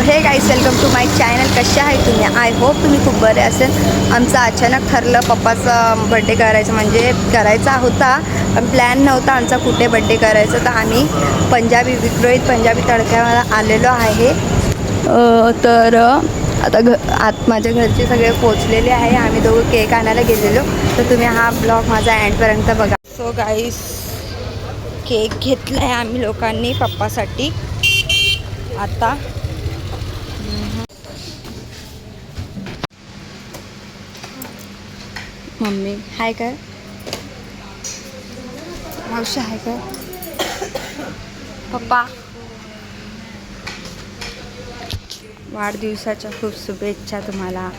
हे guys welcome to my channel. कसे आहे तुम्ही? आय होप तुम्ही खूप बरे असेल. आमचं अचानक ठरलं पप्पाचा बड्डे करायचं, म्हणजे करायचा होता पण प्लॅन नव्हता आमचा कुठे बड्डे करायचं. तर आम्ही विक्रोळीत पंजाबी तडक्याला आलेलो आहे. तर आता माझ्या घरचे सगळे पोचलेले आहे. आम्ही दोघं केक आणायला गेलेलो. तर तुम्ही हा ब्लॉग माझा एंडपर्यंत बघा. सो गाईज केक घेतला आहे आम्ही लोकांनी पप्पासाठी. आता मम्मी हाय काय, मावशी हाय काय, पप्पा वाढदिवसाच्या खूप शुभेच्छा तुम्हाला.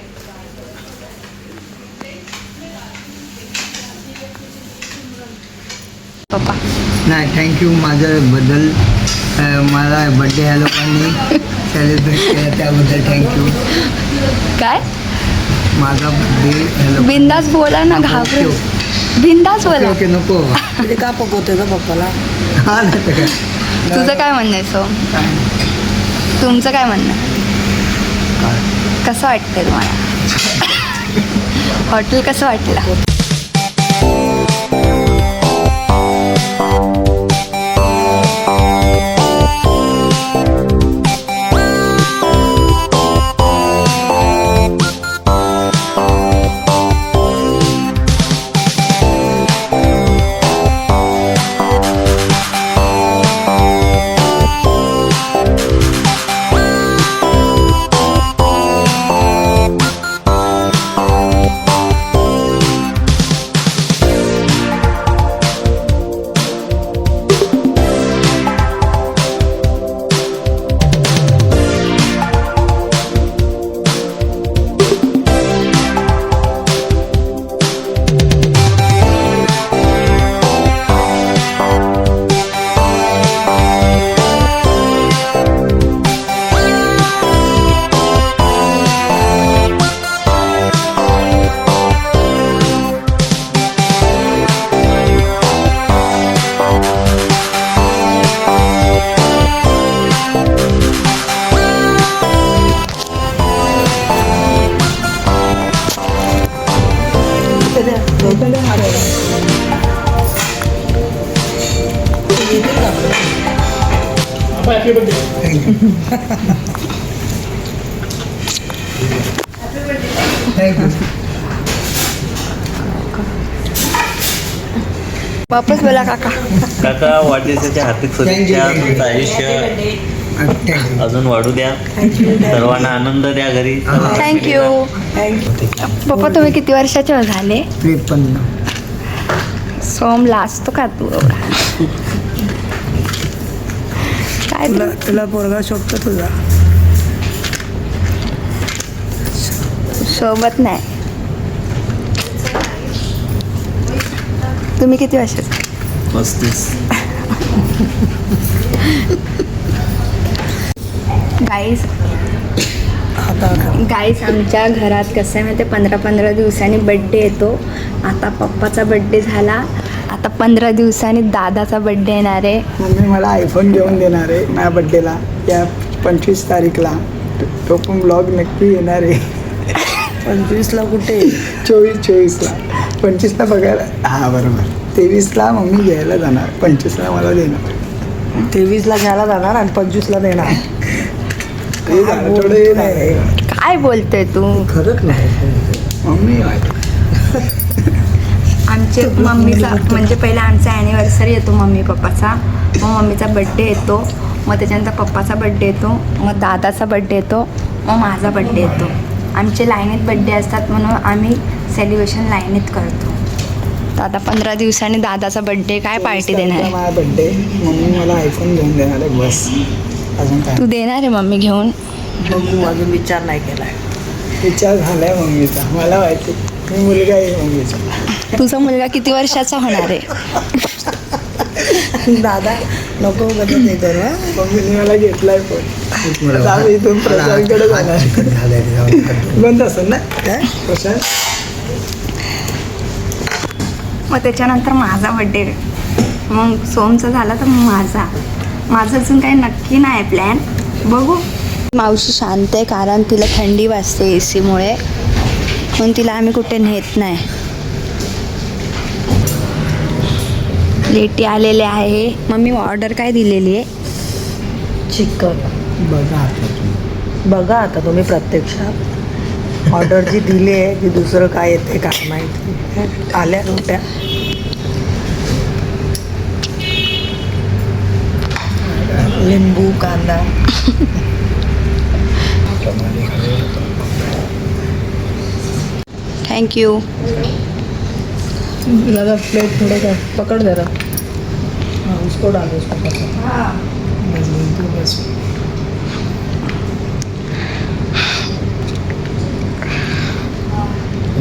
पप्पा नाही थँक्यू माझ्याबद्दल. मला बड्डे ह्या लोकांनी सेलिब्रेट केलं त्याबद्दल थँक्यू. काय माझा बड्डे बिंदास बोला ना, घाबरू बिंदास बोला. ओके नको ते का पकवतोय का पप्पाला? हा नाही तर काय. तुझं काय म्हणणं आहे? सो तुमचं काय म्हणणं आहे? कसं वाटतंय तुम्हाला? हॉटेल कसं वाटलं? थँक्यू. वापस बोला काका. काका वाढदिवसाच्या हार्दिक शुभेच्छा. तुमचं आयुष्य अजून वाढू द्या. सर्वांना आनंद द्या घरी. थँक्यू. पप्पा तुम्ही किती वर्षाचे झाले? 53. सोम लाजतो का तू एवढा? काय तुला पोरगा शोभतो तुझा? सोबत नाही. तुम्ही किती वर्षाचे? 35. गाईज आमच्या घरात कसं आहे माहिती आहे, 15 दिवसांनी बड्डे येतो. आता पप्पाचा बड्डे झाला, आता 15 दिवसांनी दादाचा बड्डे येणार आहे. मम्मी मला आयफोन घेऊन देणार आहे माझ्या बड्डेला या 25 तारीखला. तो पण ब्लॉग नक्की येणार आहे. 25ला कुठे? 24ला. 25ला बघायला. हां बरोबर. 23ला मम्मी घ्यायला जाणार, 25ला मला देणार. 23ला घ्यायला जाणार आणि 25ला देणार. थोडं नाही काय बोलतोय तू? खरंच नाही मम्मी. आमचे मम्मीचा म्हणजे पहिला आमचा ॲनिव्हर्सरी येतो मम्मी पप्पाचा, मग मम्मीचा बड्डे येतो, मग त्याच्यानंतर पप्पाचा बड्डे येतो, मग दादाचा बड्डे येतो, मग माझा बड्डे येतो. आमचे लाईनीत बड्डे असतात म्हणून आम्ही सेलिब्रेशन लाईनीत करतो. तर आता 15 दिवसांनी दादाचा बड्डे. काय पार्टी देणार आहे? माझा बड्डे मम्मी मला आयफोन घेऊन देणार आहे बस. अजून काय? तू देणार आहे मम्मी घेऊन? बघू, अजून विचार नाही केलाय. विचार झालाय मम्मीचा, मला माहिती. मी मुलगा आहे मम्मीचा. तुझा मुलगा किती वर्षाचा होणार आहे? दादा नको बदल देतो ना. मम्मीने मला घेतलाय फोन. आम्ही इथून प्रसादकडे जाणार. बंद असेल ना काय प्रसाद? मग त्याच्यानंतर माझा बड्डे, मग सोमचा झाला तर माझा अजून काही नक्की नाही प्लॅन, बघू. मावशी शांत आहे कारण तिला थंडी वाजते AC मुळे, म्हणून तिला आम्ही कुठे नेत नाही. लेटी आलेले आहे. मम्मी ऑर्डर काय दिलेली आहे? चिकन. बघा आता तुम्ही. बघा आता तुम्ही प्रत्यक्षात ऑर्डर जी दिली आहे ती दुसरं काय येते काय माहिती. आल्या रोट्या. लिंबू कांदा. थँक्यू. दादा प्लेट थोडं काय पकड़ जरा. हाँ उसको डालो उसको पकड़. बस.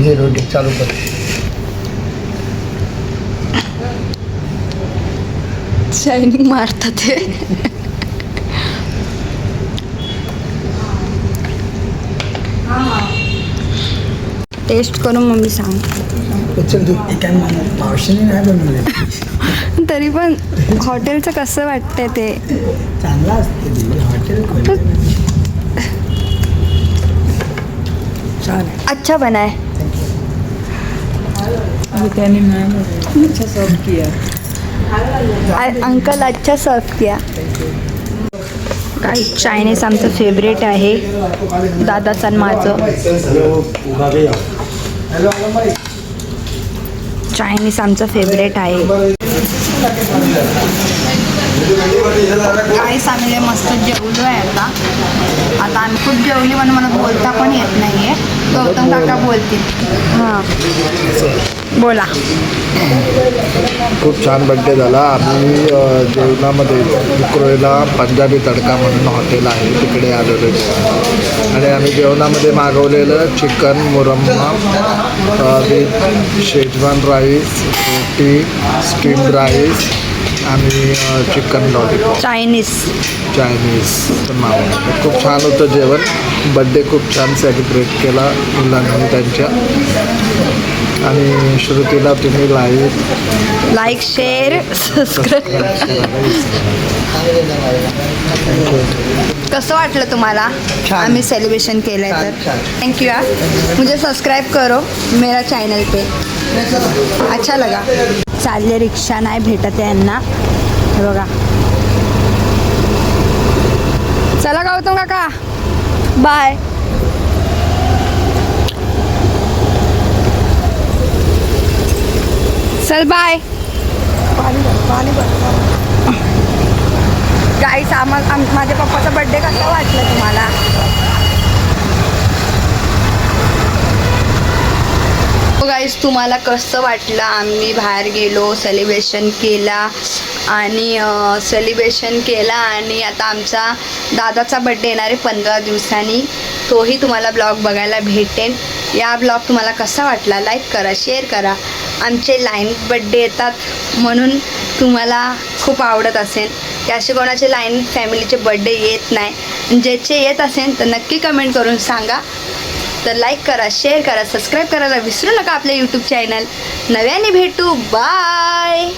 ये रोटी चालू कर. शायनिंग मारतात ते. टेस्ट करून मम्मी सांग. चल तू काय मावशीने नाही बनवले. तरी पण हॉटेलचं कसं वाटतंय ते? चांगला असते हॉटेल. छान आहे. अच्छा बनाय. त्याने नाही अच्छा सर्व किया. अंकल अच्छा सर्व किया. काही चायनीज आमचं फेवरेट आहे, दादाचं आणि माझं. चायनीज आमचं फेवरेट आहे. काहीच आम्ही मस्त जेवलो आहे आता आम्ही खूप जेवली म्हणून मला बोलता पण येत नाही आहे. गौतम काका बोलतील. हां बोला. खूप छान बड्डे झाला. आम्ही जेवणामध्ये विक्रोळीला पंजाबी तडका म्हणून हॉटेल आहे तिकडे आलेलो आणि आम्ही जेवणामध्ये मागवलेलं चिकन मुरम्मा विथ शेजवान राईस, रोटी, स्टीम राईस आणि चिकन लॉलीपॉप चायनीज पण मागवलं. खूप छान होतं जेवण. बड्डे खूप छान सेलिब्रेट केला मुलांनी त्यांच्या. आणि श्रुतीला तुम्ही लाईक शेअर सबस्क्राईब. कसं वाटलं तुम्हाला आम्ही सेलिब्रेशन केलं आहे तर? थँक्यू यार. मुझे सब्सक्राइब करो मेरा चॅनल पे. अच्छा लगा. चालले रिक्षा नाही भेटत आहे यांना. हे बघा. चला गौतम काका बाय. चल बाय. गाईस माझ्या पप्पाचा बर्थडे कसा वाटला तुम्हाला? गाईस तुम्हाला कसं वाटलं? आम्ही बाहेर गेलो, सेलिब्रेशन केला आणि आता आमचा दादाचा बड्डे येणार आहे 15 दिवसांनी. तोही तुम्हाला ब्लॉग बघायला भेटेल. या ब्लॉग तुम्हाला कसा वाटला? लाईक करा, शेअर करा. आमचे लाईन बड्डे येतात म्हणून तुम्हाला खूप आवडत असेल. की असे कोणाचे लाईन फॅमिलीचे बड्डे येत नाही. ज्याचे येत असेल तर नक्की कमेंट करून सांगा. तर लाईक करा, शेअर करा, सबस्क्राईब करायला विसरू नका आपल्या यूट्यूब चॅनल. नव्याने भेटू. बाय.